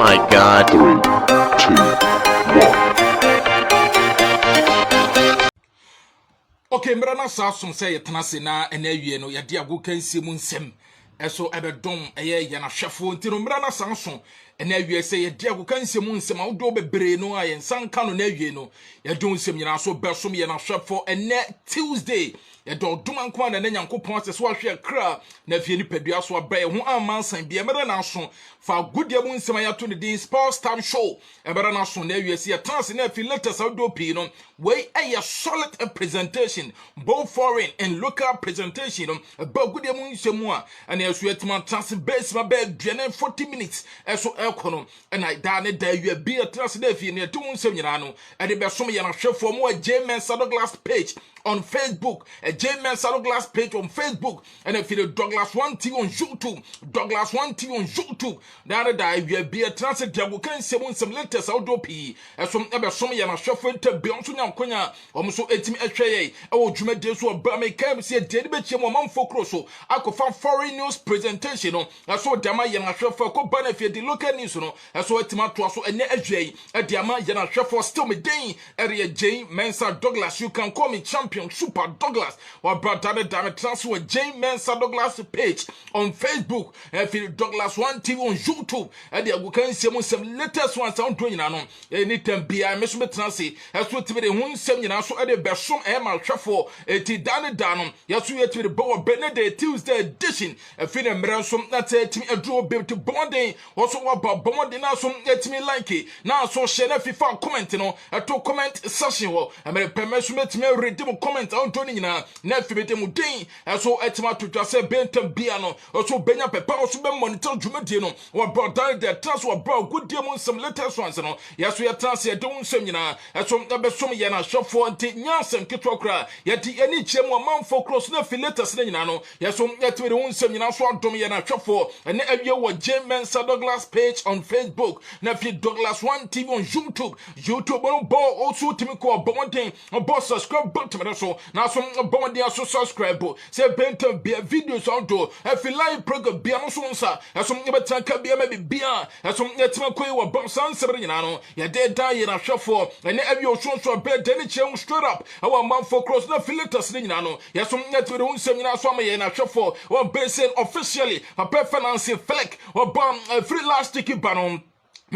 my God. 3, 2, 1. Okay, mrana sa som say yetenase na enawie no yede ago kansie mu nsem eso ebedom eye ye na hwefo ntino mrana sa so enawie say yede ago kansie mu nsem awdo bebre no aye nsanka no nawie no yede nsem nyina so besom ye na hwefo ene Tuesday yede duma nko na nyankopon asese wa hwe kra na fie ni padua so abae ho amansan bia mrana so fa godia mu nsem ayato ne din sports time show mrana so na awie say yetenase na fi latest awdo pi no we a solid presentation both foreign and local presentation about good nsemu and as we atman trans base my bed 40 minutes eso ekono and I dane da you be a trans na fi ne tum nsem nyina no e de besom ye na hwefo mo a J-Man Saddleglass page on Facebook, a J-Man Saddleglass page on Facebook, and if you Douglas 1T on YouTube, Douglas 1T on YouTube, the other day we be a transit that we can see some letters out of P. As some ever some yana shuffle to Beyonce and Konya, almost so 18 HA, or Juma Desu or Burma came see a dead bitch and one for Crosso. I could find foreign news presentation. I saw Dama yana shuffle co benefit the local news. I saw it to also a HA, a Dama yana shuffle still me day, area J-Man Saddleglass. You can call me champion. Super Douglas or brother damn transfer J-Man Saddleglass page on Facebook and feel Douglas 1TV on YouTube and they can see some latest ones on doing anytime be I miss me transi as what to be the one seminar so at the best Emma Truffle Dani Danum yes we to the Bow Benedict Tuesday edition a film ransom that's a team a draw bill to bonding also about bonding now some let me like it now so share if you found commenting on a to comment session I mean permission me redeem comment on Tony na fibete mu den eso etima to twase bentam bia no so benya pepa so be monitor dwumade no wa brother the trans wa bro good dem some latest ones no yeso ye trans ye don nsem nyina eso be som ye na hwefo nti nyansem kitokra ye di ani kyem amanfo cross na filaters na nyina no yeso ye twe de nsem nyina so adom ye na hwefo ene awie wo J-Man Saddleglass page on Facebook na fi Douglas 1TV on YouTube no bo also timi ko bonden bo subscribe button so now some bondi so subscribe say bentam be videos on do if you like program be no so nsa some betanka be maybe bia some yetima koi wa bom san sebre nyina no ye de dan ye na hwefo ene abi so be de ne che straight up our man for cross na filters nyina no ye some yetima de unsem nyina so am ye na hwefo one base officially papa finance fleck or bomb free last ticket banon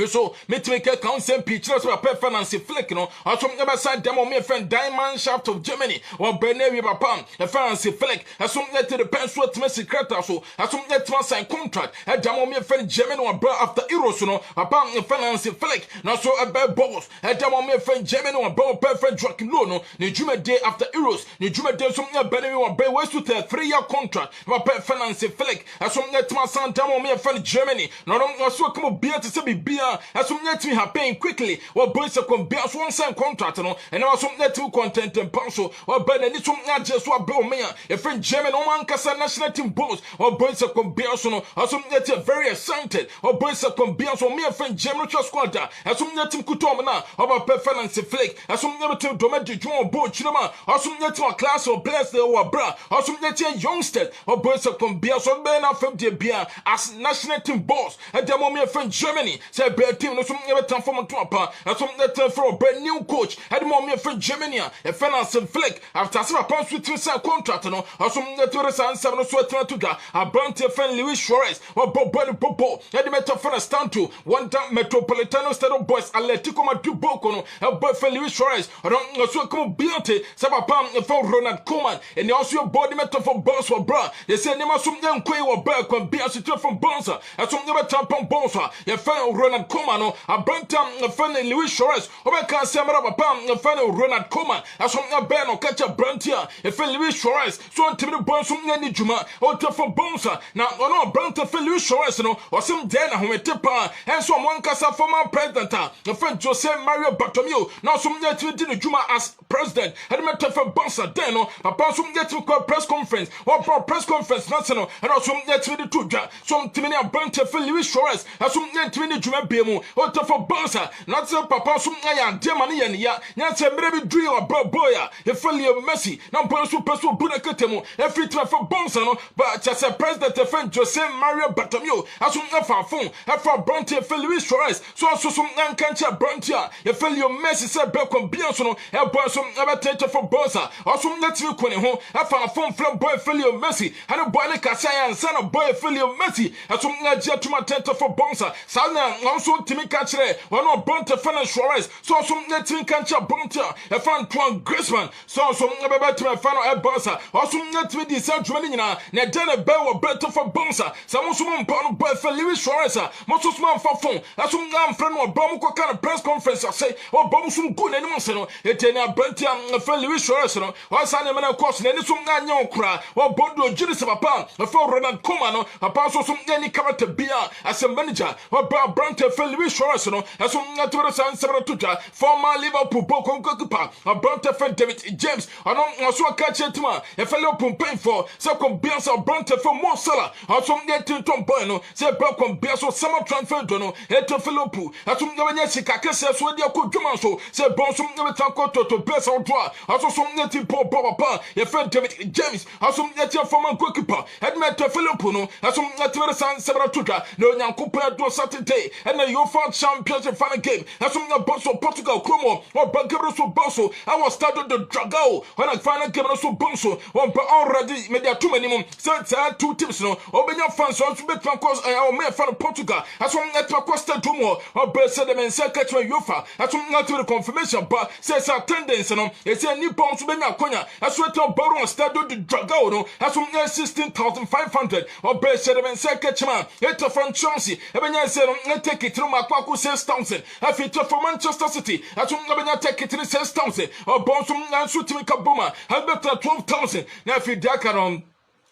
so me to make a council picture of a finance flick no or some never side demo me friend Diamond Shaft of Germany or Benevi Papa a finance flick as some net to the pencil to me secret so as some net to sign contract a demo me friend Germany or bro after Eros no upon a finance flick now so a bad boss a demo me friend Germany or bro perfect Joaquin Lono the Juma day after Eros the Juma day some Benevi or Bay West to 3-year contract about finance flick as some net to sign demo me friend Germany no so come beer to say beer as some net me happen quickly or boys a bears one sign contract no and also net to content and pencil or ben any some just what bill me a friend German or man kasa national team boss or boys a bears no or some net very excited or boys a bears or me a friend German squad as some net team kutom na about performance flake as some never to domestic join board chima or some net to class or bless the or bra or some net youngster or boys a bears or ben of the beer as national team boss and demo me a friend Germany say team no some never transform to apa and some net for a brand new coach had more me for Germany a finance flick after some pounds with contract no or some net to resign 7 so to ga a brand friend Luis Suarez or Bobo had met for a stand to one time Metropolitano Stadium boys Atletico Madrid Boko no a boy for Luis Suarez or so come Biante Sabapam for Ronald Koeman and also your body metal for boss or bra they say never some young quay or back when Biante from Bonza and some never tampon Bonza your friend Ronald Koeman a Bantam friend Luis Suarez over can say Marabapam friend Ronald Koeman as some Ben or catch a Brantia a friend Luis Suarez so on Timmy Bones from Nani Juma or from Bonza now or no Branta for Luis Suarez no or some Dana who met Tipa and some one Casa former president the friend Jose Mario Bartomeu now some net to Juma as president had met for Bonza Deno upon some net to press conference or for press conference national and also net to the Tuja some Timmy Branta for Luis Suarez as some net to Juma biemu o to for bonsa not so papa so aya demani ye ya nya se mere bi dui o boya e Leo Messi na bonso peso buna ketemu e fit for bonsa no but just a president defend Jose Mario Bartomeu aso fa phone e for Bronte for Luis Suarez so nkancha Bronte e for Leo Messi se be kon bianso no e bonso e be take for bonsa aso natimi kone ho e fa phone for boy for Leo Messi and boy le kasa ya nsa na boy for Leo Messi aso ngaji atuma tent for bonsa sa na nso timi ka kire wono Bronte for Suarez so natimi kancha Bronte e fa Antoine Griezmann so beba to fan e bonsa also natimi di san dwuma nyina na dene be wo beto for bonsa sa mo so mo no boy for Luis Suarez mo so mo fa phone aso ngam fra no bom ko kan press conference say o bom so ngu na nim se no eteni abranti for Luis Suarez no o sa ne me na course na ni so nganya okra o bondo jiri se papa for Ronald Koeman no papa so ngani character bia as a manager o Brante for Luis Suarez no aso ngatoro san sebra tuta former Liverpool boko goalkeeper Brante for David James also catch it ma e fellow pumping for so come biansa Brante for Mo Salah also getting to boy no say back on bianso summer transfer do no e to fellow pu aso nganya sika kese so dia ko dwuma so say bon so ngebe tanko to best out also so ngeti papa e friend David James also ngeti former goalkeeper Edmund fellow pu no aso ngati san sebra tuta no nyankopon do Saturday and the UEFA Championship final game aso ngabo Portugal Cromo or Bagabro so bosso I was started the Dragao when I final game so bonso on already media too many mum say two teams no obenya fans so to bet cause our me fan Portugal as one net Costa Tumo or Bessa the men say catch UEFA as one not to the confirmation but says attendance no e say ni pounds benya konya as we tell Baron Stadio the Dragao no as one 16,500 or Bessa the men say catch man it from Chelsea e benya say no take it through Makwaku 6,000 if it for Manchester City as one benya take it 6,000 or bonso nso timi kaboma habeta 12,000 na fi dakaron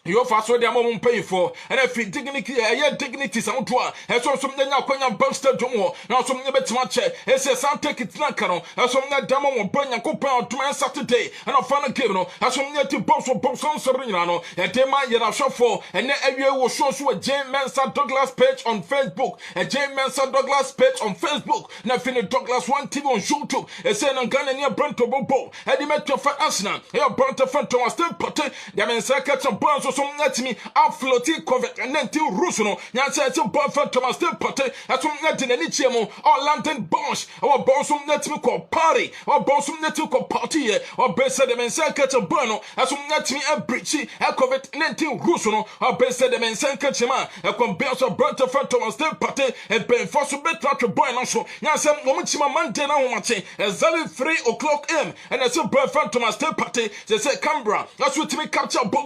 you fast so dem mum pay for and if dignity dignity sound to e so nya kwanya Buster Domo na so nya betima che e say some take it na karon e so nya dem mum banya kopan on Saturday and on final game no e so nya ti boss so nyina no e dem ma yera shofo and na awie wo so a James Mensah Douglas page on Facebook a James Mensah Douglas page on Facebook na fini Douglas one TV on YouTube e say na Ghana near Brento Bobo e di metro for Arsenal e Brento Phantom still put dem Mensah catch on bonds so me afloati covet and then till Rusuno nyansa till Bonfant Thomas still pote at net in any chemo or London Bosch or Bonsum net me call party or Bonsum net to call party or Bessa the Mensa catch a burno as um net me a breachy a covet and till Rusuno or Bessa the Mensa catch a man a compares of Brother Phantom still pote and Ben Fossil bet to boy also nyansa Momuchima Monday now matching exactly 3 o'clock m and as a Brother Phantom still pote they say Canberra that's what me capture boy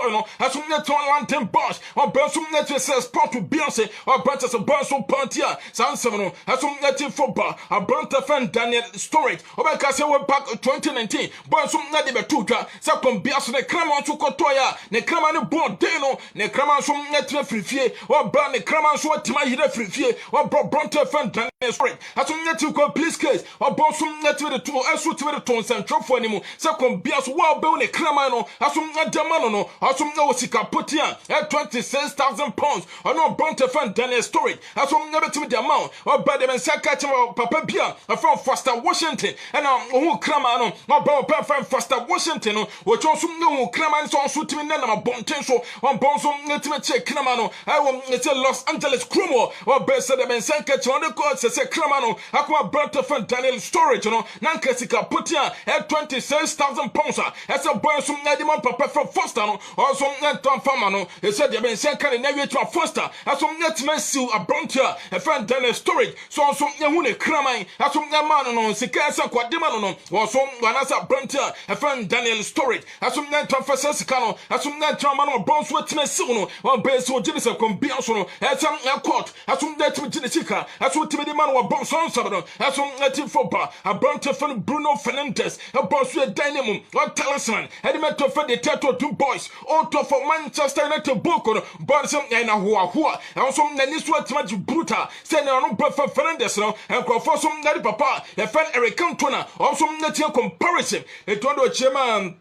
no as we net on London Bosch or Bensum net says sport to Beyonce or Branches of Bensum Pantia Sansemono as we net football a Branta fan Daniel Storage or Bacasa back 2019 Bensum net be tuta second Bias ne Kraman to Kotoya ne Kraman born Deno ne Kraman sum net free or Ban ne Kraman so tima hide free or Branta fan Daniel Storage as we net to police case or Bonsum net with the two as we to the tone central for anymore second Bias wow be ne Kramano as we net demano as we know Sikaputia at 26,000 pounds or no Bronte fan Daniel Storage as we never to the amount or by the Saka Papa Bia from Foster Washington and who Kramano or Bob fan Foster Washington which also know Kraman so shooting in a bontenso on Bonson Netime check Kramano I will say Los Angeles Chromo or Bessa the Mensanka on the court says Kramano Aqua Bronte fan Daniel Storage no Nanka Sikaputia at 26,000 pounds as a boy some Nadiman Papa from Foster also Tom Famano, he said, you have been second in every to a foster, as some net messiu a brontia, a friend Daniel Storage, so some Yahune Kramai, as some Yamano, Sikasa Quadimano, or some Vanasa Brontia, a friend Daniel Storage, as some net of Francescano, as some net Ramano Bronswet Messuno, or Beso Jenison Combiasono, as some court, as some net Genetica, as what Timmy Man or Bonson Sabano, as some native football, a brontia from Bruno Fernandez, a Bonswet Dynamo, or Talisman, and the metal for the Teto two boys, all for Manchester United Boko, Bonson and Ahua, and some Naniswa much brutal, sending on Buffer Fernandez and for some Daddy Papa, a friend Eric Cantona, or some native comparison, a total chairman.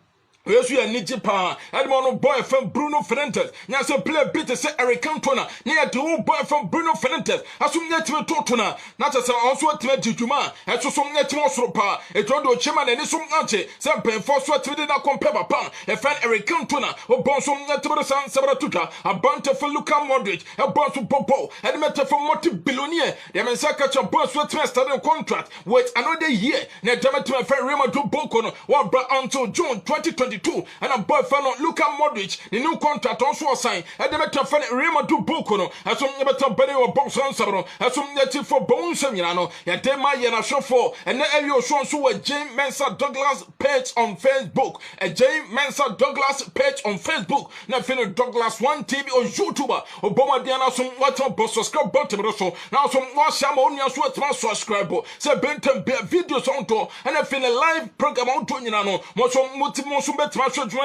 Yes, you are Nijipa. And one boy from Bruno Fernandes. Now, so play a bit to say Eric Cantona. Near the old boy from Bruno Fernandes. As soon as you Totuna. Not as also to Juma. As so some net Mosropa. A Jodo Chairman and some Nancy. Some pen for sweat within a compare pan. A fan Eric Cantona. Or Bonsom Netto San Sabratuta. A bunch for Luka Modric. A bunch of Popo. And meta for multi billionaire. The Mensaka Boss with starting contract. Wait another year. Netama to my friend Rema to Bokono. What brought until June 2022. And a boy fan Luka Modric, the new contract also signed. And the better fan Rema to Bokono, as some better Benny or Box on Sabro, as some native for Bones Seminano, and Dema Yana show for, and then you show so a James Mensa Douglas page on Facebook, a James Mensa Douglas page on Facebook, now feeling Douglas One TV or YouTuber, or Boma Diana, some water boss subscribe button, now some Washam on your sweat subscribe, say Benton videos on to, and I feel a live program on Tonino, most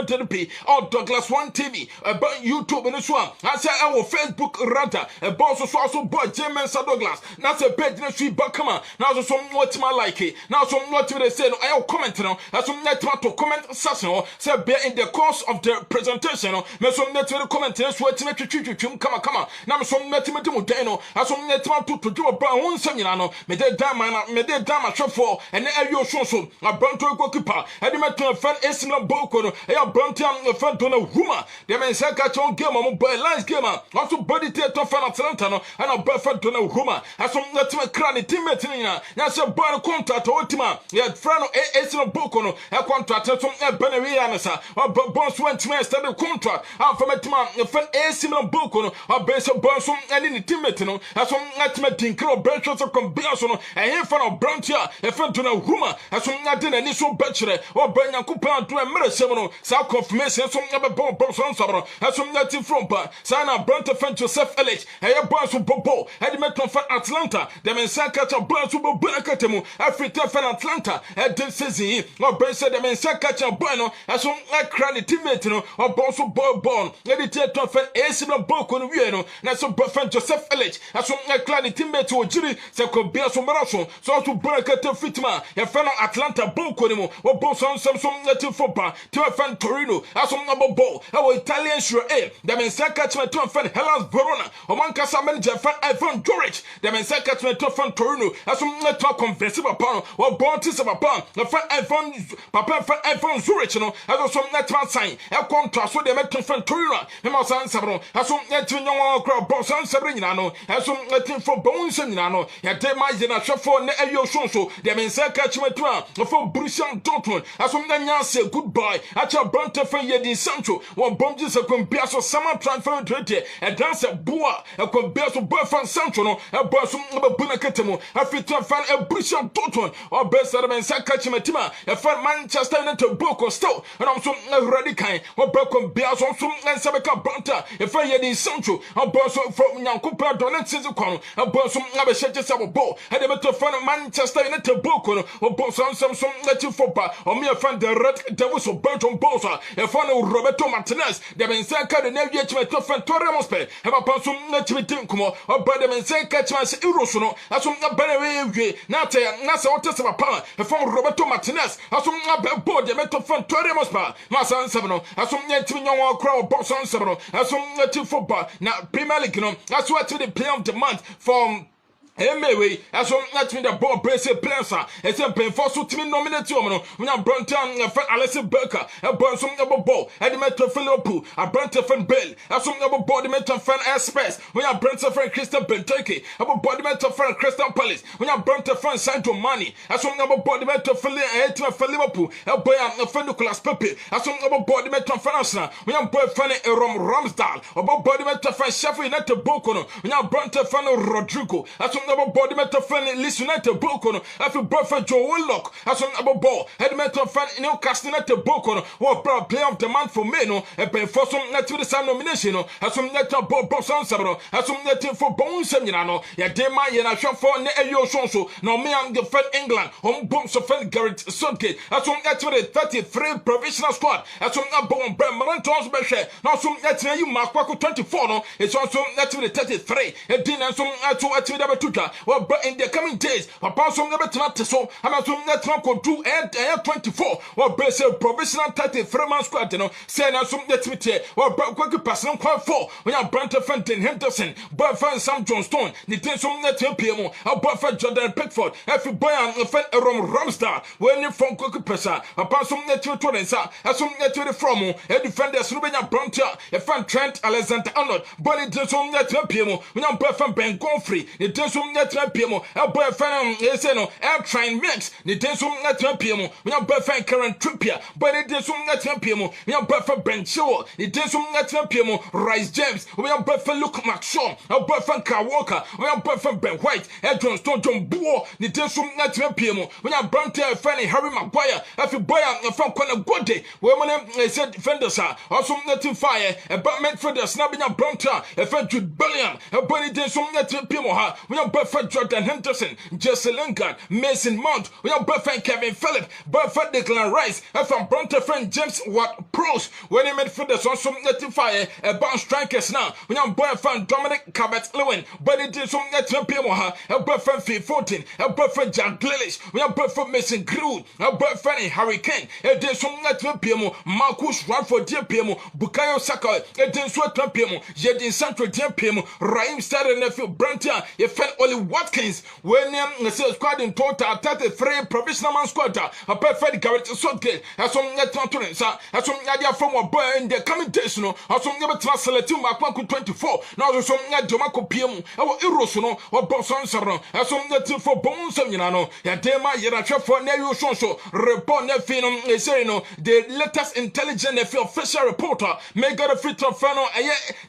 therapy or Douglas One TV about YouTube in this one. I say our Facebook ranta a boss also boy James Douglas. Now say page next week Bakama. Now so what my like it. Now so what they say I'll comment now. As some net to comment session say bear in the course of the presentation. Me some net to comment next what me twitch come. Now some net to deno. As some net to do a brown seminano. Me de dama shop for and you so a brown to goalkeeper. And me to fan is Boko, a Brontian, a Fantona Huma, the men say catch on game, boy, last gamer, also body tear to fan Atlanta, and a Buffantona Huma, as some let me cranny Timatina, that's a bar contract ultima, yet Frano Esino Bocono, a contract from Benerianasa, or Bones went to my study contract, and from a man, a fan Esino Bocono, or base of Bonsum and in the Timatino, as some let me think of Bertrand of Combiasono, and in front of Brontia, a Fantona Huma, as some Latin and Iso Bachelor, or Banya Coupa to a Merasemono, South confirmation, some never born Bronson Sabro, as some native from Sana Branta Fan Joseph Ellich, and your boss of Bobo, and the Metro fan Atlanta, the Mensaka Branch of Bonacatemu, Africa fan Atlanta, and this season, or Bensa the Mensaka Bueno, as some like cranny Timatino, or Bonso Born, editor fan Asima Boko Vieno, and some Buffan Joseph Ellich, as some like cranny Timato or Jury, Sako Biaso Maraso, so to Bonacata Fitma, and fan Atlanta Boko, or Bonson some native football, to a fan Torino, as some number ball, our Italian sure air, the Mensaka to a fan Hellas Verona, or one Casa manager fan Ivan George, the Mensaka to a fan Torino, as some network conversive upon, or Bontis of upon, the fan Ivan Papa fan Ivan Zurich, as some network sign, a contrast with the Metro fan Torino, and my son Sabro, as some netting young crowd, Bosan Sabrinano, as some letting for Bones and Nano, and Demai a shop for Neyo Sonso, the Mensaka to a for Brucian Dortmund, as some Nanya goodbye, at your Branta fan Yedi Sancho, one bombs a combiaso summer transfer to a dancer Boa, a combiaso Buffan Sancho, a bosom of a Bunakatemo, a fit to fan a Brucian Dortmund, or best of Sakachimatima, a fan Manchester United Boko Stow, and also a radical, or Boko Biaso, and Sabaka Branta, a fan Yedi Sancho, a bosom from Yankupa Donetsk, a bosom of a Shaja Bo, and a better fan Manchester United Boko, or bosom some native football, or mere fan the red devils of Burton Bosa, a fan of Roberto Martinez, the Mensaka, the Navy to fan Torremospe, have a person native Tinkumo, or by the Mensaka Chance Erosono, as some Benaway, Nasa Otis of a power, a fan Roberto Martinez, as some board the Metal fan Torremospa, Masan Sabano, as some native young crowd Bosan Sabano, as some native football, now Premier League, that's what to the play of the month from. Anyway, as one let me the ball brace a plansa, and some pain for so to me nominate you, when I'm Brunton, a fan Alison Burker, a burn some number ball, and the Metro Philippo, a Brunton fan Bell, as some number body Metro fan Express, when I'm Brunton fan Crystal Benteke, a body Metro fan Crystal Palace, when I'm Brunton fan Santo Money, as some number body Metro Philip, for Liverpool, a boy a fan Nicholas Pepe, as some number body Metro fan Arsenal, when I'm boy fan Ramsdale, about body Metro fan Sheffield United Bokono, when I'm Brunton fan Rodrigo, as some body metal fan listen at the Bokono, after Buffett Joe Willock, as an about ball, head metal fan in Newcastle at the Bokono, or proud player of the month for Meno, and pay for some net to the San nomination, as some net of Bob Bosan Sabro, as some net for Bones Seminano, Yadema Yana shop for Neo Sonso, no me and the Fed England, home bombs of Fed Garrett Sudgate, as some net to the 33 provisional squad, as some Abon Bremont Beshe, now some net you Mark 24, no, it's also net to the 33, and dinner some to a Africa. In the coming days, Papa some never turn to so. I'm some net control and 24. Or base provisional 33 man squad. Say now some net with here. Or quick person 4. When you Brant Fenton Henderson, Buffett Sam Johnstone, the ten some net PMO, a Buffett Jordan Pickford, every boy and Fen Ramstar. When you from quick person, Papa some net to Torensa, as some net to the from a defender Rubena Brontia, a fan Trent Alexander Arnold, Bonnie Denson net PMO, when you Buffett Ben Gonfrey, the Denson net PMO, a boy fan Eseno, Air Train Mix, the Denson net PMO, when you Buffett Karen Trippier, Bonnie Denson net PMO, when you Buffett Ben Show, the Denson net PMO, Rice James, when you Buffett Luke McShaw, a Buffett Car Walker, when you Buffett Ben White, Edron Stone John Buo, the Denson net PMO, when you Brontia Fanny Harry Maguire, every boy from Kona Gode, women said defenders are also netting fire, a Batman for the snapping of Bronta, a Frederick Billiam, a Bonnie Denson net PMO, when you Buffett Jordan Henderson, Jesse Lingard, Mason Mount, when you Buffett Kevin Phillip, Buffett Declan Rice, and from Bronta friend James Watt Pros, when he made for the also netting fire, a bounce strikers now, when you Buffett Dominic Cabot Lewin, Bonnie Denson net PMO, a Buffett Fee 14, a Buffett Jack Glilish, when you Buffett Mason Grood, a Buffett Harry Kane, a Denson net PMO, Marcus Radford dear PMO, Bukayo Saka, a Denson PMO, Yedin Central dear PMO, Raheem Sterling nephew Brantia, a fan Oli Watkins, when the sales squad in total 33 provisional man squad, a perfect Garrett Southgate, as some net Antonis, as some Nadia from a boy in the coming days, no, as some never translated to Marco 24, now some net Domaco PMO, our Erosono, or Boson Saron, as some net for Bones and Yano, Yadema Yeracha for Nero Sonso, report Nefinum, Eseno, the latest intelligent official reporter, make a free to Fano,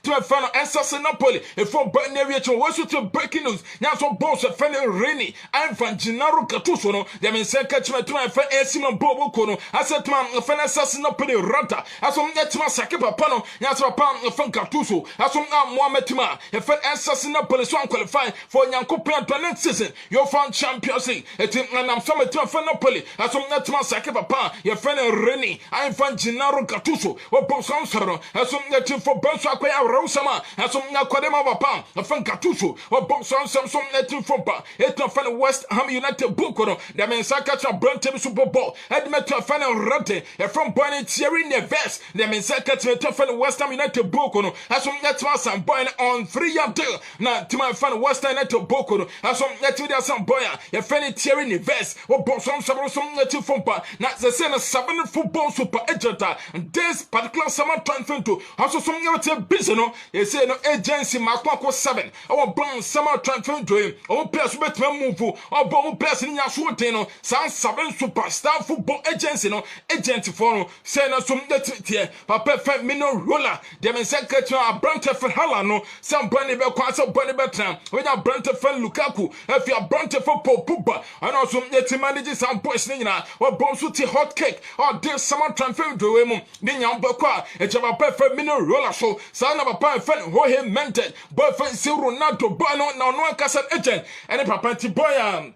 to a Fano, Assassinopoli, a for Bernavia to Wasu to breaking news, now so boss of Fenny Rainy, I'm from Gennaro Catusono, the Mensa Catchment to my friend Simon Bobo Kono, I said to my friend Assassinopoli Rata, as some Netma Sakipa Pano, Yasra Pam from Catuso, as some Mohametima, a friend Assassinopoli song qualified for Yankopian to next season, your fan Champions League, a team and I'm some Fanopoli, as some Netma Sakipa Pan, your friend Rainy, I'm from Gennaro Catuso, or Boson Saro, as some Netim for Bonsaqua Rosama, as some Naquadema Pam, a friend Catuso, or Boson Samson Netim for Ba, it's a fan West Ham United Bukono, the Mensaka Brunton Super Bowl, had met to a fan of Rate, a from Bonnie Thierry Neves, the Mensaka to fan West Ham United Bukono, as some Netmas and Boy on 3-year deal, now to my fan West Ham United Bukono, as some Netia some boy, a fan Thierry Neves, or Boson Samson Netim for Ba, not the same as 7 football super agent, and this particular summer transfer to also some negative business, they say no agency Marco 7, our brown summer transfer to him, our players bet move, or bomb players in Yasuatino, some 7 superstar football agency, no agent for say no some here, Papa Fat Mino Roller, the Secretary of Brantford Halano, some Bunny Belquasa Bunny Bertram, when a Brantford Lukaku, if you are Brantford Pupa, and also net manages some poisoning, or Bonsuti hot cake, or this summer transfer to him, Ninyam Bakwa, it's a perfect Mino Roller show, son of a perfect who he meant it, but for Ronaldo, Bono, no Casa agent, and a Papa Boy.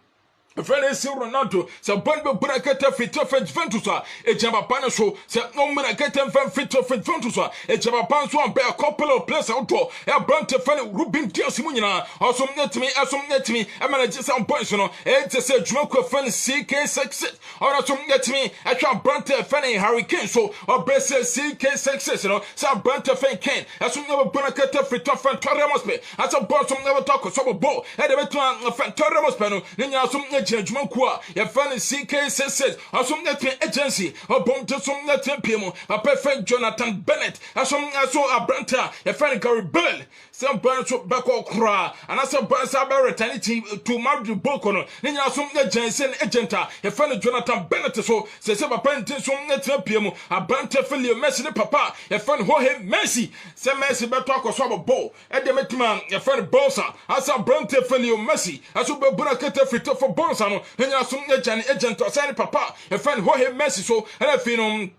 Friend is Ronaldo, so Bonbo Buraketa fit of Ventus, a Jabapana show, so no man get them from fit of Ventus, a Jabapan so bear a couple of place outdoor, a brand to find Rubin Tiasimuna, or some net me, as some net me, a manager some points, it's a said Joko Fan CK6, or some net me, I shall brand to Fanny Hurricane, so or best CK6, some brand to Fan Kane, as some never Buraketa fit of Fantoramos, as a boss some never talk of some ball, and a veteran of Fantoramos panel, then you have some Jumaqua, your fan is CK says, or some net agency, or bomb to some net PMO, a perfect Jonathan Bennett, as some saw a Branta, a fan Gary Bell, some burns back or cry, and as a burns are eternity to marry Bokono, then you have some agency agenta, a fan Jonathan Bennett, so says a pant some net PMO, a Branta Philly, Messi, papa, a fan who have Messi, some Messi better or swab a ball, and the Metman, a fan Bosa, as a Branta Philly, Messi, as a Buraketa fit for Bonsa. And you are some agent or sign papa, a friend who have Messi so, and I feel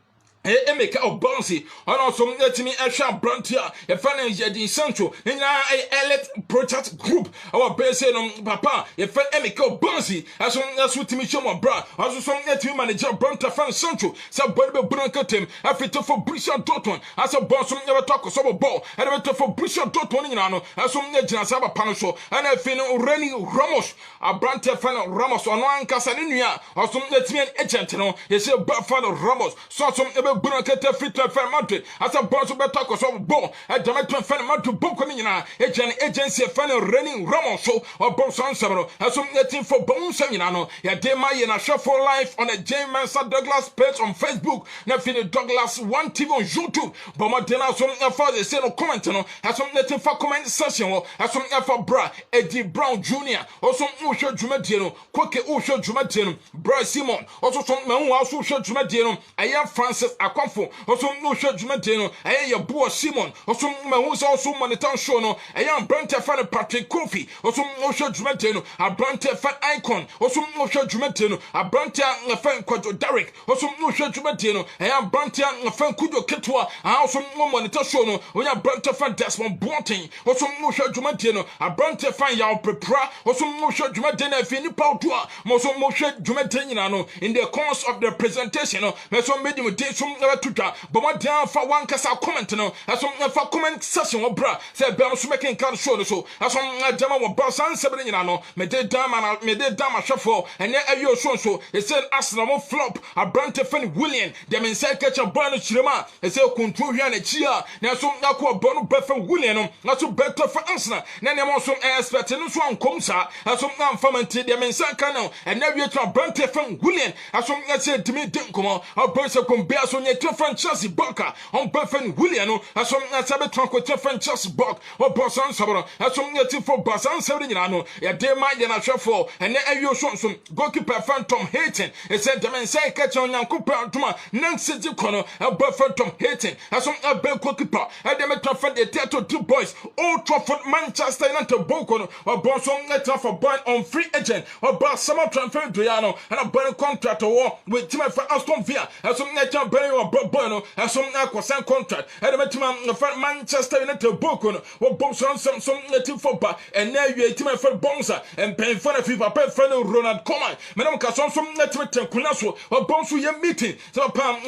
Emeka Obonsi, and also let me Asha Brantia, a fan Yadi Sancho, and I elect protest group, our base on Papa, a fan Emeka Obonsi, as soon as with me show my bra, also some let you manager Branta fan Sancho, so Bobo Brancatim, after for Brisha Doton, as a boss never talk of some ball, and I for Brisha Doton in Ano, as some legends have a panel, and I feel Reni Ramos, a Branta fan Ramos, on one Casaninia, or some let me an agent, you know, they say Buffalo Ramos, so some Burakete fit to Fan Madrid, as a boss of Betacos of Ball, at the Metal Fan Madrid Bokomina, agency of Fan Renning Ramos, or Bonson Sabro, as some letting for Bones Seminano, Yadema and a show for life on a J. Mansa Douglas page on Facebook, Nafin Douglas 1 TV on YouTube, Bomadena, some father said no comment, has some letting for comment session, as some for Bra, Eddie Brown Jr., or some Usha Jumatino, Quake Usha Jumatino, Bra Simon, also some men who also show Jumatino, I am Francis Akwafo, also no show Jumatino, I am your boy Simon, also men who's also Manitan Shono, I am Branta fan Patrick Kofi, also no show Jumatino, a Branta fan icon, also no show Jumatino, a Branta fan Quadro Derek, also no show Jumatino, I am Branta fan Kudo Ketua, I also no Manitan Shono, we are Branta fan Desmond Bonting, also no show Jumatino, a Branta fan Yao Prepra, also no show Jumatino, Fini Pautua, Moso Moshe Jumatino, in the course of the presentation, Meso medium day some never tutor, but what down for one cast comment, as some for comment session or bra, said Bells making card show so, as some Dama or Boss and Sevenino, made a dama shuffle, and then you so, it said Arsenal flop, a Branta fan William, the men said catch a bonus Chilema, it said control here and a chia, now some Aqua Bono Beffa William, not to better for Arsenal, then I'm also expert and so on comes out, as some non fermented, the men said Cano, and now you're to Branta fan William, as some let's say to me, didn't come on, our person compare so near to Chelsea Bunker, on Buffin William, as some Sabbath trunk with Chelsea Buck, or Bossan Sabro, as some native for Bossan Severino, a day mind and a shuffle, and then you show some goalkeeper Phantom hating, it said the man say catch on Uncle Pantoma, Nancy Corner, a Buffin Tom hating, as some a bell goalkeeper, and the Metro the theatre 2 boys, Old Trafford, Manchester United Bocon, or Bosson letter for buying on free agent, or Boss Summer transfer Driano, and a burning contract or with Tim for Aston Villa, as some nature Berry or Bono, as some Aquasan contract, and the Metroman Manchester United Bocon, or Bonson, some native football, and now you Tim for Bonza, and paying for a FIFA, pay for Ronald Coman, Madame Casson, some native Kunaso, or Bonsu meeting, so Pam,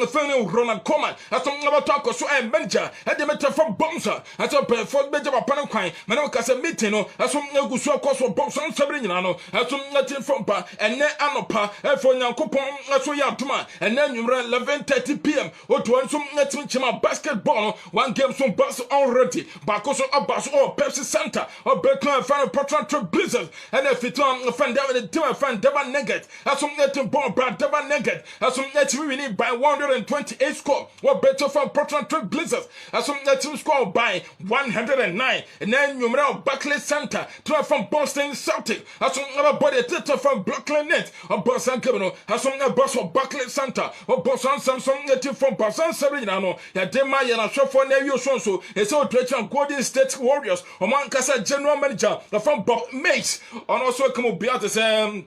Ronald Coman, as some never talk or so and manager, and the Metro from Bonza, as a pay for Benjamin Panaquine, Madame Casa meeting, as some Neguso cost for Bonson Sabrino, as some native from Pa, and then Anopa, and for Yankopon, as we are Tuma, and then you run 11:30 p.m. or to some next basketball, one game some bus already, Bacoso or Bus or Pepsi Center, or Bertrand fan of Portrait Blizzard, and if it's on fan down the team fan Devon Nugget, as some net ball Brad Devon Nugget, as some net we need by 128 score, or better for Portrait Blizzard, as some net score by 109, and then you know Barclays Center, 12 from Boston Celtic, as some other body from Brooklyn Net, or Boston Criminal, as some bus for Barclays Center, or Boston Samsung native from Boston Severino, Yadema and a shop for Nevio Sonso, a so to Golden State Warriors, or Mancasa General Manager, the from Bob Mates, and also come up beyond the same.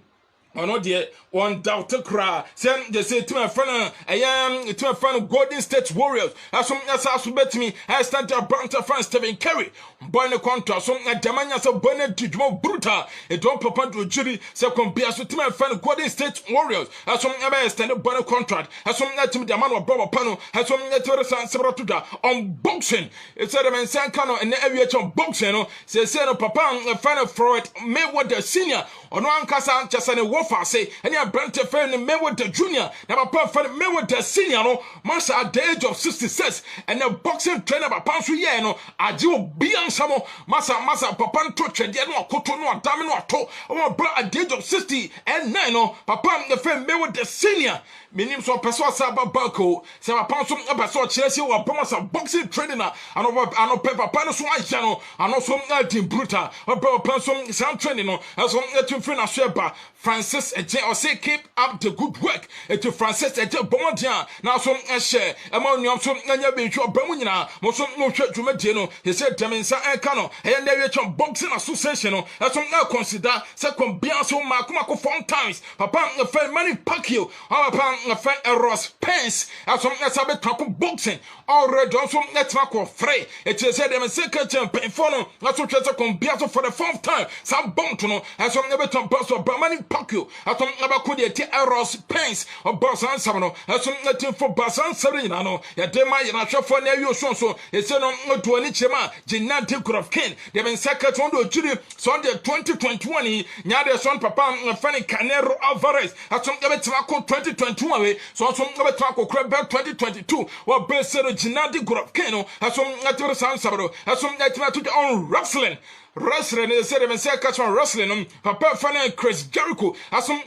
Ono dear one doubt cry. Send they say to my friend, I am to my friend Golden State Warriors. As soon as I bet me, I stand to a branch of friend Stephen Curry. Born a contract, some Damania so bonnet to more brutal. It don't papa to jury, second beer to my friend Golden State Warriors. As some ever stand a bonnet contract. As some net to the man of Bob Pano, has some net to the Sabratuda on boxing. It's a man Sankano and the area on boxing. Say, Papa, a fan of Freud, Mayweather Senior, on one casa just an say, and your brand friend Mayweather Jr. Now, my friend Mayweather Senior, master at the age of 66, and a boxing trainer by Pansu Yano, I do beyond some Massa Papa to Chediano, Cotono, Damino, or at the age of 60 and 9, Papa, the friend Mayweather Senior. Meaning so person Saba Banco, Sama Pansu, a person Chelsea or Thomas boxing trainer, and over Pepper Panaso, and also Team Bruta, or Person Sam training, as one to Fina Sheba, France Francis Eje or say keep up the good work to Francis Eje Bomodia now some share among you some Nanya Bench or Bermuda Mosom no church Jumetino he said Demensa and Cano and there is boxing association as some now consider second Bianso Makumako 4 times Papa the friend Manny Pacquiao our the friend Ross Pence as some Sabe Taco boxing already also network free it is said them second champion for no that's what second Bianso for the 4th time some bontono as some never turn boss or Manny Pacquiao as some never could Ross Pence or Boss and Samano as some nothing for Boss and Serena ya dema ya na for na you so it said no to any chema Jinati could have ken they been second on the jury Sunday 2021 nya son papa Fanny Canero Alvarez as some never tobacco 2021 so some never tobacco crab 2022 or best Jinati could have ken as some natural sound sabro as some that to on wrestling is said and say catch on wrestling Papa Fanny Chris Jericho as some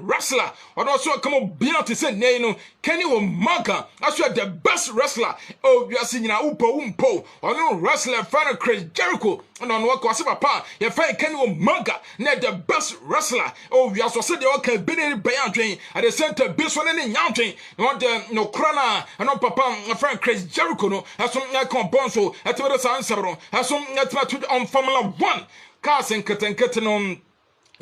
wrestler or also come on beyond to say no Kenny Omega as you are the best wrestler oh you are seeing na umpo or no wrestler Fanny Chris Jericho and on what was papa you find Kenny Omega not the best wrestler oh you are so said you can be in Bayan at the center base one in Yantrain not the no crana and no papa Fanny Chris Jericho no as some bonso at the answer as some on Formula 1 cars and keten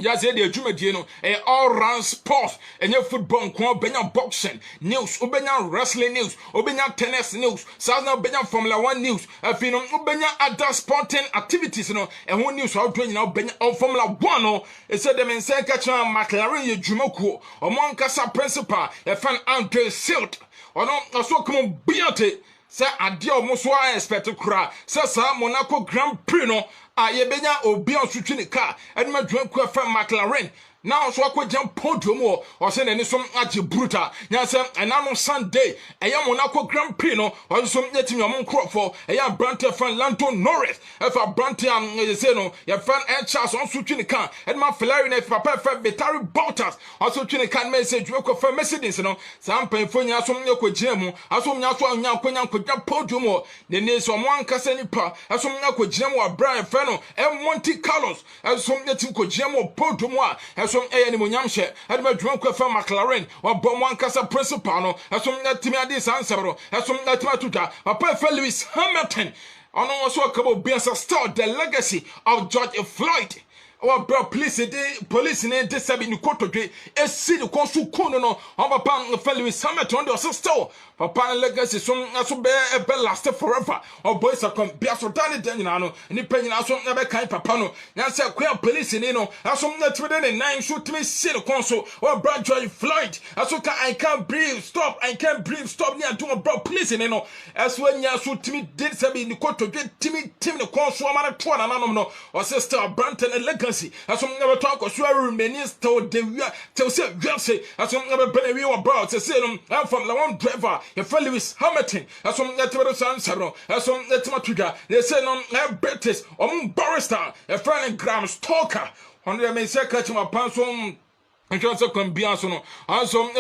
Yes, the Jumadi no all round sport and your football benya boxing news ubenya wrestling news ubenya tennis news now benya Formula 1 news afino ubenya other sporting activities no and one news how doing now benya on Formula 1 no it said them in say catch McLaren ye Jumoku or Moncasa principal a fan Andre Silt or no also come biate say adia almost why expect kra say Monaco Grand Prix no yebenya obi on switching car and my drink from McLaren now so akwa jam podium or say any some ati brutal nya say and on Sunday Monaco Grand Prix no or some yet me amon crop for Brante fan Lando Norris if a Brante you say no your fan and Charles on switching car and my Ferrari if papa for Vettori Bottas also switching car message we ko for Mercedes no some penfo nya so nya ko jam aso nya so nya ko jam podium the ne so mo ankasa nipa aso nya ko jam wa Brian Feno and Monte Carlos aso nya tim ko jam podium so any munyamshe had my drunk with McLaren or Bomwan Casa Principal no as some that Timmy Sansabro as some that Matuta Papa Lewis Hamilton on also a couple beers a star the legacy of George Floyd. Our bro police in this sabin koto dwe e si de konsu kono no on papa Lewis Hamilton do sister papa legacy so be last forever or boys are come be so done den na no ni panyina so na be kan papa no na say kwa police ni no aso na twede ne nine so timi si de konsu or bro George Floyd aso ka I can't breathe stop ni ado bro police ni no aso anya so timi did sabin koto dwe timi ne konsu amana to na nanom no or sister Branton legacy as some never talk or swear minister de tell say as some never been we were brought to say I'm from the one driver your fellow Lewis Hamilton as some net Sansaro as some net Matuga they say no British or barrister a friend Graham Stalker on the may say catch my pants and also can be also also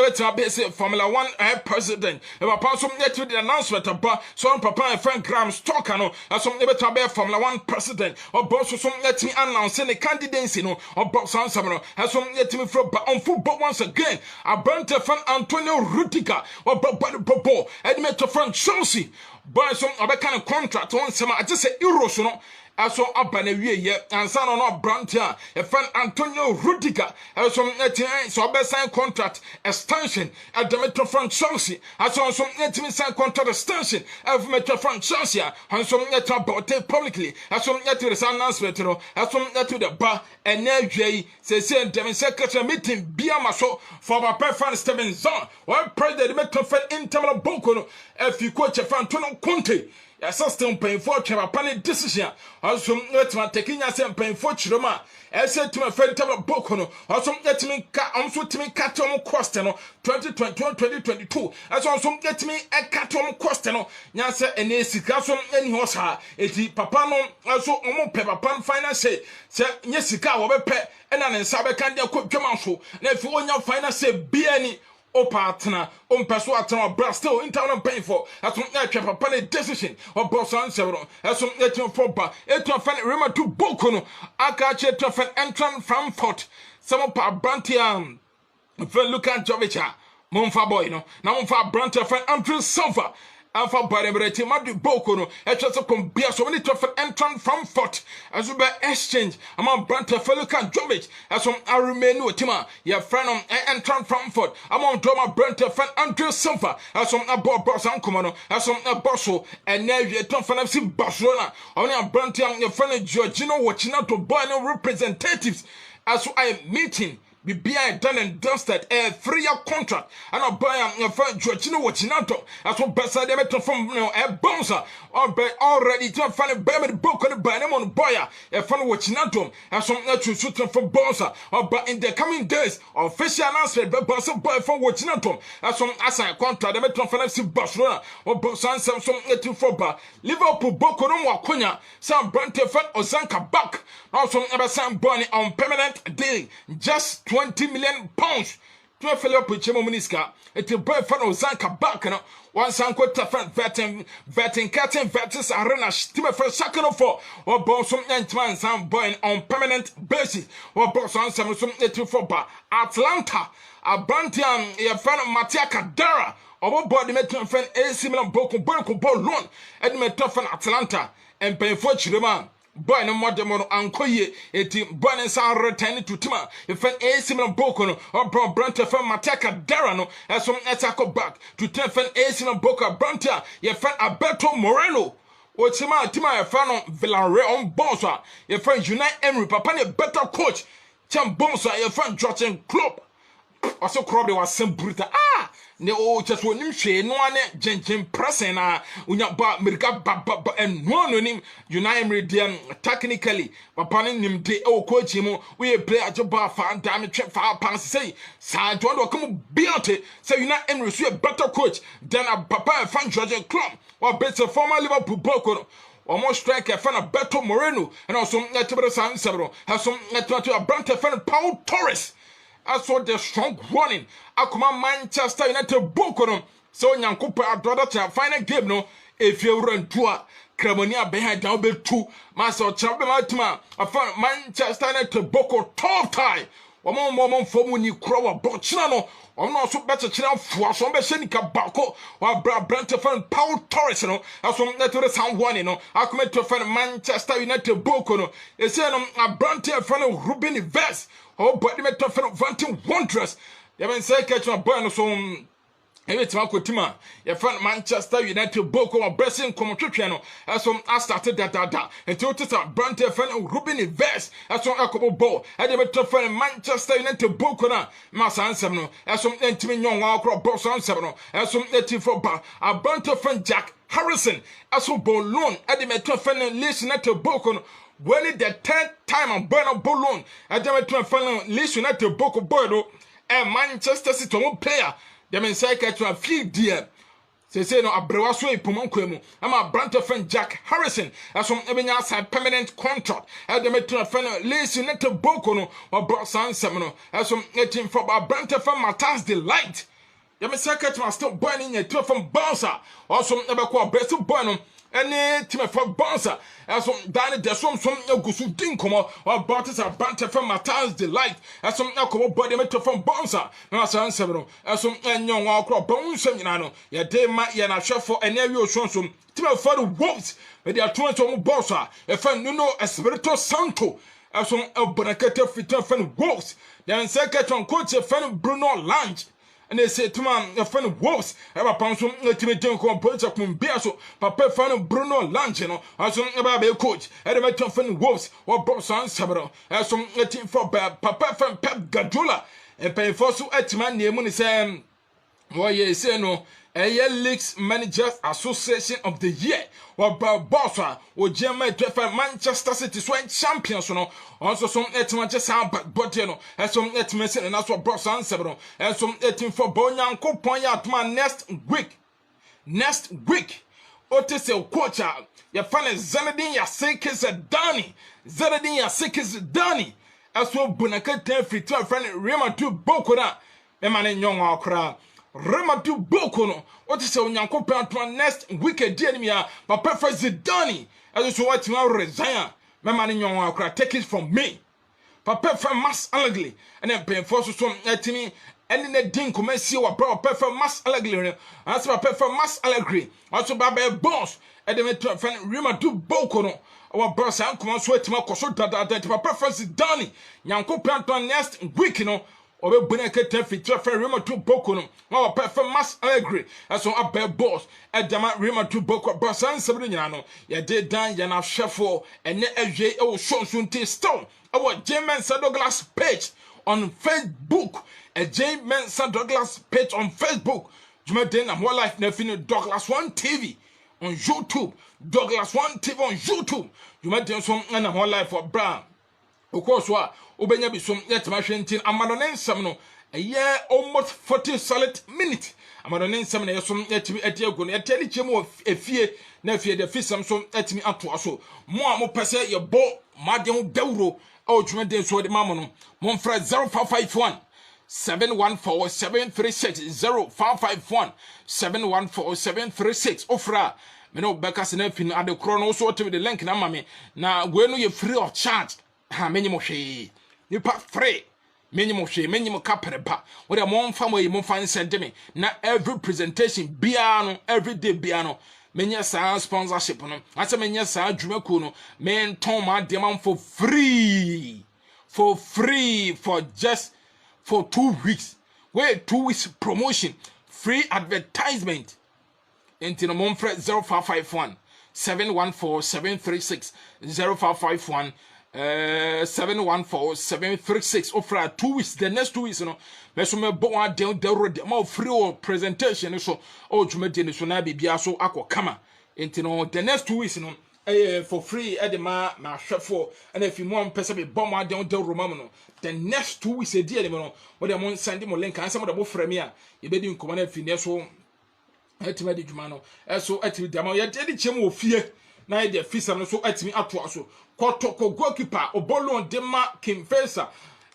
Formula 1 president if a person get to the announcement about some papa and friend Graham Stalker no as some never to be Formula 1 president or boss some let me announcing the candidacy no or boss answer no as some let me from on football once again a burnt fan Antonio Rudiger or Bobo admit to friend Chelsea buy some other kind of contract on some I just say euros no aso abana wieye ansa no Brantia a fan Antonio Rudiger aso so be sign contract extension at the Metro from Chelsea aso so netimi sign contract extension of Metro from Chelsea and so net about publicly aso net the announcement no aso net the bar and na say dem secretary meeting biama so for our fan Stevenson or president Metro fan Inter Boko no if you coach fan Antonio Conte ya system paying for Chapani decision also let taking us and paying for Chiroma as said to my friend Tama Bokono also let me also to me Catom Costano 2021-2022 as also get me a Catom Costano Yasa and Sikasom and Hosa eti papano also omo pepapan finance say Yesika will be and an Sabe Candia cook Jamanso and if you want your finance be o partner perso atama bra still internal paying for as some papa decision or boss answer as some for ba eto fan rema to Bokono aka che to fan entran Frankfurt some pa brantiam friend Luka Jovic Monfa boy no na monfa brantia friend Andrew Silva Alpha Barembreti Madu Boko no etwa kom bia so many to entrant from Fort as we exchange among Branta Feluka Jovic as some Arumenu Tima your friend entrant from Fort among Drama Branta friend Andrew Silva as some abo boss ankomo as some bosso and now you ton fan FC Barcelona on your Branta your friend Georgino watching out to boy no representatives as I am meeting BBI done and dusted a 3-year contract. And I'll buy your friend Georgino Wachinato. As well, Bessa de Metal from a bouncer or by already to find a baby book on the Banamon Boya, a fun Wachinato, as some natural shooter from bouncer or but in the coming days, official announcement by Bossa Boy from Wachinato, as some Asa contract, the Metal Fancy Barcelona or Bossan Samson 84 Liverpool Boko no Wakunya, some Brante fan Ozanka back. Also, ever some Bonnie on permanent deal, just 20 million pounds. 12 fellow Puchemo Muniska, it's a boy fan Ozanka back. One sanko tafan vetting catting vetters arena steamer for second of four or Bosom Entman some boy on permanent basis or Bosom Samsung 84 bar Atlanta, a Brantian, a fan of Matia Kadara. Our body met to friend a similar Boko ball loan at Metofan Atlanta and pay for Chirima. Boy no more than Ankoye, eti boy and sa return to Tima. If an a similar Boko or bro Branta from Mataka Darano as from Etako back to Tefan a similar Boca Branta, ye fan Alberto Moreno. O Tima, a fan on Villarreal on Bonsa, your friend Unite Emery, Papa, a better coach. Cham Bonsa, your friend Jordan Klopp. Also, Crowley was some brutal. Ne o just won him she no ane gengen pressing na unya ba America ba and no nim United Meridian technically papa nim de o coach him we play a job fa damn trip for pass say sa do come beyond say United Emirates a better coach than a papa fan George Club or better former Liverpool Boko almost strike a fan of Beto Moreno and also Netibra San Sabro has some to a brand fan Paul Torres. I saw the strong running. I command Manchester United Boko. So Yankupa Adrada final game no. If you run to a Cremonia behind down bit 2, Master Champion Matima. I found Manchester United Boko top tie. One more for Muni Crow Bochinano. I'm not so better channel for some Bessenica Bako or Branta fan Paul Torres. No, as from that sound one, I come to find Manchester United Boko. No, they say a Branta fan of Ruben Vest. Oh, but they met to Vanting Wondrous. You haven't said catch my burn so. Every time I Tima, you found Manchester United Boko or Blessing Common as from I started that until it's a Brante fan of Ruben Vest as from Akobo Ball. I never to find Manchester United Boko na Massa Ansano as from Entimin Young Walker Boss Ansano as from 84 bar a Brante fan Jack Harrison as from Bolon at the Metro fan listen to Boko. Well, the 10th time I'm burn up Bolon at the Metro fan listen to Boko Bodo and Manchester City player. They mean say catch a few dear. Say no abrewaso ipomonkwemu. I'm a Branta friend Jack Harrison as from Ebenya side permanent contract. At the metro friend listen to Boko no or brought San Semino as from 18 for a Branta friend Matas Delight. They mean say catch my still burning a two from Bonsa or some never call best of Bonum. Any team for Bonsa as from Danny Desom some Gusu Dinkomo or brought us a Branta from Matas Delight as some Elko body metro from Bonsa. No San Semino as some young walker bones seminano. Ya day might yana shuffle and area some team for the wolves with their 20 Bonsa. If I know Espirito Santo as some El Bonacate fit fan wolves. Then second on coach a fan Bruno Lange. And they say to my friend Wolves, I have a pound from ultimate Junko Pocha Kumbiaso, Papa fan Bruno Lanchino, as some about coach, and I met friend Wolves or Bosan Sabro, as some team for Papa fan Pep Gadula, and pay for so at man near Munisam. Why ye say no, a year Leagues Managers Association of the Year, or Bossa, or German Manchester City Swine Champions, also some Manchester Boteno, and some Etmison, and that's what Bossa Sabro, and some 18 for Bonyanko Poyat man next week. Next week, Otis Kocha, your fan is Zanadin Yasekis Dani, Zanadin Yasekis Dani, as well Bunaka free to a friend Rema to Bokora, a man in young Okra. Rematu Bokono, what is on Yanko Pantman next wicked dear, but perfect Zidani, as you what now resign. My man in your take it from me. papa fa mass allegedly and then pay for so etimi and the din commerce wa bro papa mass allegedly as papa fa mass allegedly also baba boss and then fan rima do boko no our boss and come so etima koso dada papa Francis Danny nyanko planton next week no obe buneke feature fan rima do boko no our papa mass allegedly as on abba boss and dama rima do boko boss and seven no ya did dan ya na shefo and eje e wo shonsunte stone our James Douglas page on Facebook a James Douglas page on Facebook Jumaden and More Life Nefino Douglas One TV on YouTube Douglas One TV on YouTube Jumaden some and More Life for Brown of course what Obenya be some yet machine Amadonen Samno a year almost 40 solid minutes Amadonen Samno some yet me at your gun at tell chemo a fear nephew the fish some at me at so more pese your bo Madion Deuro oh Jumaden so the mamono Monfred 0551 714 736 0551 714 736 Ofra me no bekas na fin ade kro no so to the link na mame na we no ye free of charge ha menyi mo hwe nipa free menyi mo hwe menyi mo kapere ba we dey mo mfa mo yi mo fan send me na every presentation bia no every day bia no menye sa sponsorship no ase menye sa dwumaku no men ton ma de man for free for just for 2 weeks. Wait, 2 weeks promotion, free advertisement. Into the Monfred 0551 714 736 0551 714 736. Offer 2 weeks. The next 2 weeks, you know, me bo one down the more free presentation. So, oh, you may so now be so aqua kama. Into the next 2 weeks, you know. For free edema na hwefo and if you want person be bomb down the romano the next 2 weeks a day no what dem send mo link and some of the frame a e be di nkomana fi so etime di djuma no so etime dama ye de chem wo fie na ye de fisa no so etime ato aso kotoko goalkeeper obolon de ma King Faisal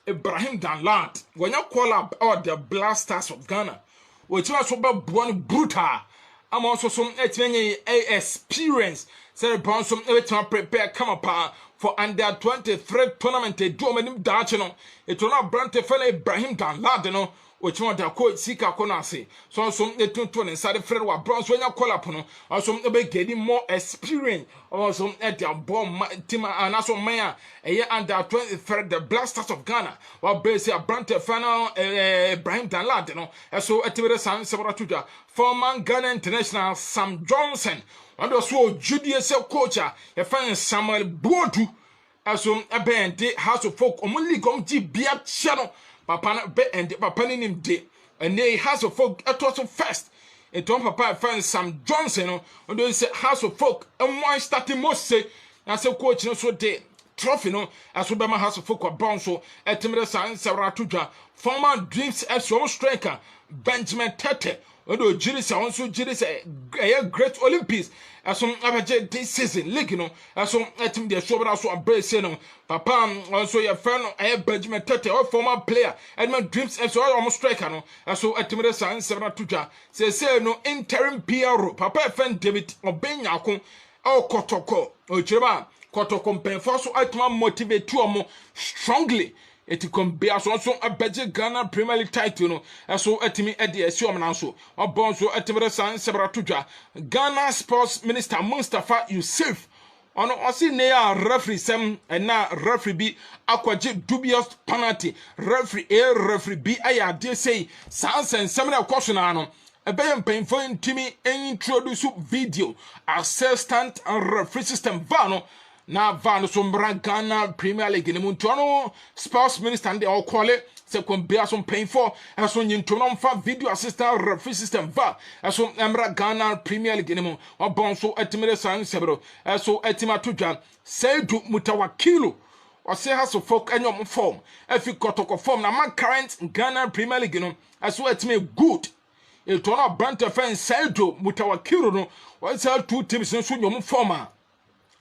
Ibrahim Danlad wonya collab or the Blasters of Ghana which was so one brutal I'm also some etime experience say Bronson everything prepare come up for under 23 tournament do manim dache no it will not brand fella Ibrahim Danlad no which one da coach sika konase so some etun inside Fred wa Bronson nya call up no also be getting more experience also at the bomb team and also man under 23 the Blasters of Ghana wa base a brand final Ibrahim Danlad no so etibere san several tuja former Ghana international Sam Johnson and also Julius coach a fan Samuel Bodu aso ebende House of Folk omuli kom ti bia channel papa be and papa nim de and they House of Folk at also first and Tom papa fan Sam Johnson and they say House of Folk and one starting most say and say coach no so de trophy no aso be my House of Folk brown so etimere san several tuja former Dreams FC striker Benjamin Tete odo jiri sa onso jiri sa a great Olympics asom abaje this season league no asom etim de shobra so abrace no papa also your friend Benjamin Tete or former player Edmund Dreams FC or striker no aso etim de sa nsebra tuja say no interim PRO papa friend David Obenyako o kotoko o chireba kotoko mpenfo so atuma motivate to omo strongly eti kombe aso a beje Ghana Premier League title no eso etimi ede esi omna so obon so etimre san sebra tudwa Ghana Sports Minister Mustafa Yusuf ono osi ne ya referee sem na referee bi akwaje dubious penalty referee bi aya de say sansen sem na question ano ebeyem painful intimi introduce video assistant referee system vano na van sombra Ghana Premier League ni muntu ano sports minister and all call it se kon be aso painful aso nyinto no mfa video assistant referee system va aso emra Ghana Premier League ni mu obon so etimere san sebro aso etima tudwa Saidu Mutawakilo or say has of folk anyom form efi kotoko form na man current Ghana Premier League no aso etime good e to na brand fan Saidu Mutawakilo no what sell two teams so nyom form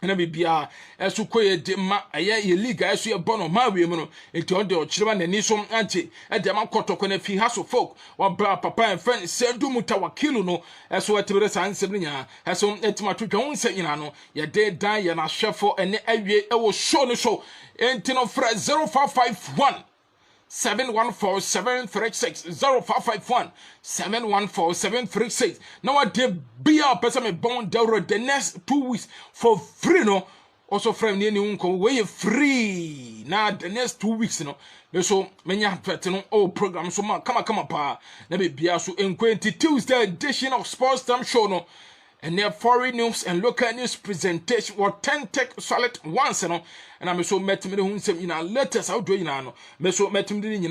na bibia eso koye de ma ye league eso ye bono ma we mu no enti on de o chirema nani so anche e de ma kotoko na fi haso folk wa bra papa en friend sendu mutawakilu no eso etibere sansem nya eso etima twetwa unse nyina no ye de dan ye na hwefo ene awie e wo show no show enti no fra 0551 714-736 0551-714-736. Now I did be a person me born down the next 2 weeks for free no. Also from near new uncle way free. Now the next 2 weeks no. So many no all programs so come up pa. Na be so in Tuesday edition of Sports Time Show no. And their foreign news and local news presentation were 10 tech solid once, and I'm so met me who say, letters out doing no. Me so met me,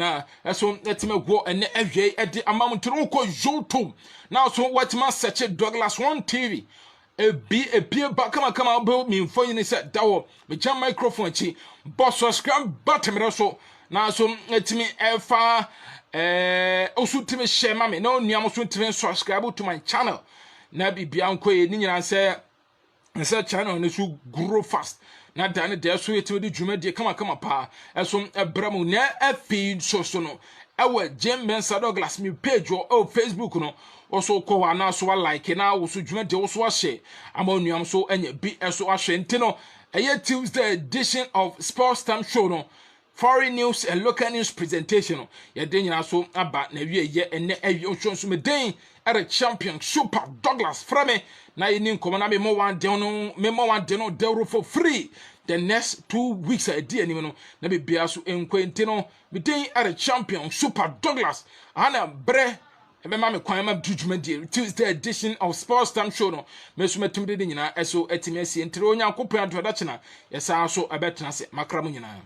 so let me go and FJ at the amount to go Jotum. Now, so what must such a Douglas One TV? A beer back come out build me for you said, Dow, me jam microphone, boss was scrum bottom so. Now, so let me far also to me share mammy, no, Niamosun to subscribe to my channel. Na bibia nko ye ni nyina se channel ne so grow fast na dan de so yete de dwuma de kama pa eso ebramu na afi so no ewa Jim Mensa Douglas mi page o Facebook no also ko wa na so like na wo so dwuma de wo so ahye amanuam so anya bi eso ahye ntino eye Tuesday edition of Sports Time Show no foreign news and local news presentation ya den nyina so aba na wie ye ene awie onso so me den era champion Super Douglas frame na yini nkomo na me mo one day no deuro for free the next 2 weeks a day ni no na be bia so enkwenti no me den era champion Super Douglas ana bre ebe ma me kwan ma dudwuma die Tuesday edition of Sports Time Show no me so metum de nyina eso etime sie ntire onyankopon adoda chena yesa so abetena se makra mu nyina